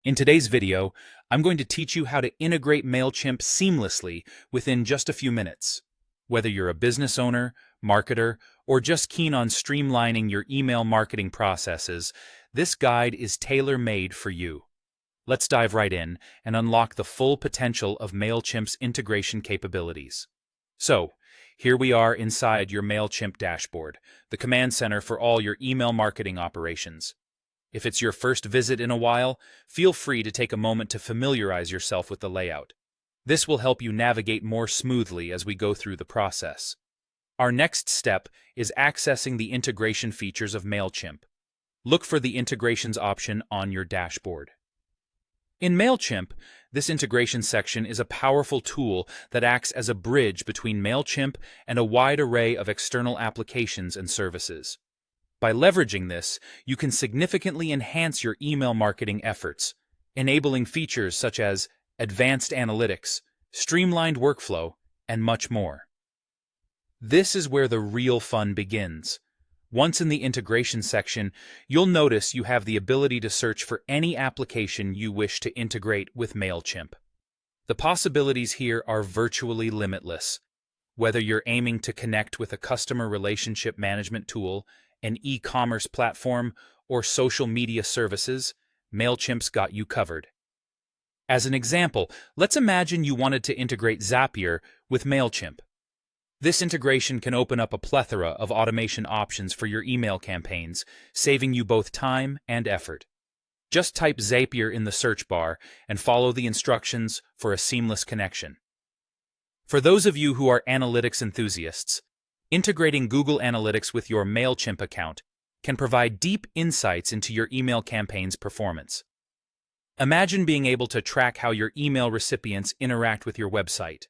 In today's video, I'm going to teach you how to integrate Mailchimp seamlessly within just a few minutes. Whether you're a business owner, marketer, or just keen on streamlining your email marketing processes, this guide is tailor-made for you. Let's dive right in and unlock the full potential of Mailchimp's integration capabilities. So, here we are inside your Mailchimp dashboard, the command center for all your email marketing operations. If it's your first visit in a while, feel free to take a moment to familiarize yourself with the layout. This will help you navigate more smoothly as we go through the process. Our next step is accessing the integration features of Mailchimp. Look for the Integrations option on your dashboard. In Mailchimp, this integration section is a powerful tool that acts as a bridge between Mailchimp and a wide array of external applications and services. By leveraging this, you can significantly enhance your email marketing efforts, enabling features such as advanced analytics, streamlined workflow, and much more. This is where the real fun begins. Once in the integration section, you'll notice you have the ability to search for any application you wish to integrate with Mailchimp. The possibilities here are virtually limitless. Whether you're aiming to connect with a customer relationship management tool, an e-commerce platform, or social media services, Mailchimp's got you covered. As an example, let's imagine you wanted to integrate Zapier with Mailchimp. This integration can open up a plethora of automation options for your email campaigns, saving you both time and effort. Just type Zapier in the search bar and follow the instructions for a seamless connection. For those of you who are analytics enthusiasts, integrating Google Analytics with your Mailchimp account can provide deep insights into your email campaign's performance. Imagine being able to track how your email recipients interact with your website.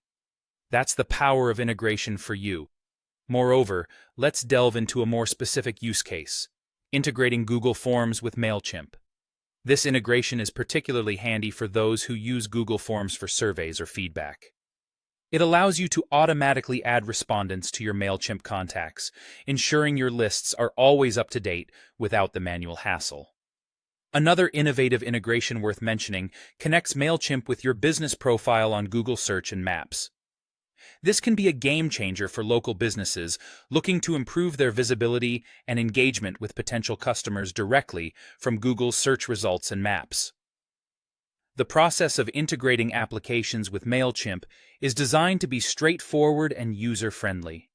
That's the power of integration for you. Moreover, let's delve into a more specific use case, integrating Google Forms with Mailchimp. This integration is particularly handy for those who use Google Forms for surveys or feedback. It allows you to automatically add respondents to your Mailchimp contacts, ensuring your lists are always up to date without the manual hassle. Another innovative integration worth mentioning connects Mailchimp with your business profile on Google Search and Maps. This can be a game changer for local businesses looking to improve their visibility and engagement with potential customers directly from Google's search results and maps. The process of integrating applications with Mailchimp is designed to be straightforward and user-friendly.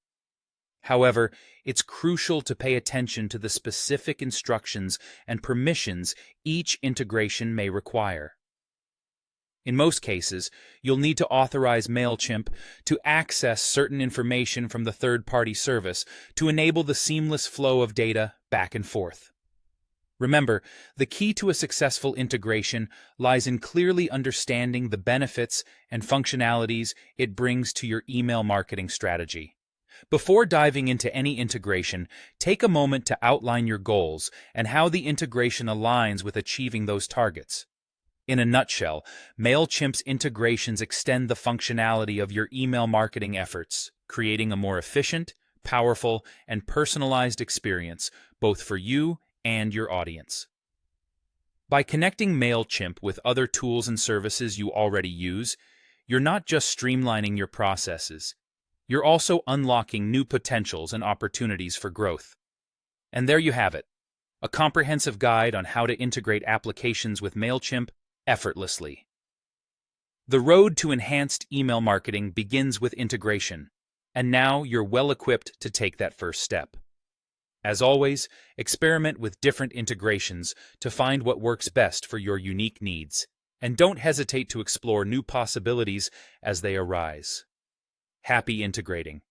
However, it's crucial to pay attention to the specific instructions and permissions each integration may require. In most cases, you'll need to authorize Mailchimp to access certain information from the third-party service to enable the seamless flow of data back and forth. Remember, the key to a successful integration lies in clearly understanding the benefits and functionalities it brings to your email marketing strategy. Before diving into any integration, take a moment to outline your goals and how the integration aligns with achieving those targets. In a nutshell, Mailchimp's integrations extend the functionality of your email marketing efforts, creating a more efficient, powerful, and personalized experience both for you and your audience. By connecting Mailchimp with other tools and services you already use, you're not just streamlining your processes, you're also unlocking new potentials and opportunities for growth. And there you have it, a comprehensive guide on how to integrate applications with Mailchimp effortlessly. The road to enhanced email marketing begins with integration, and now you're well equipped to take that first step. As always, experiment with different integrations to find what works best for your unique needs, and don't hesitate to explore new possibilities as they arise. Happy integrating!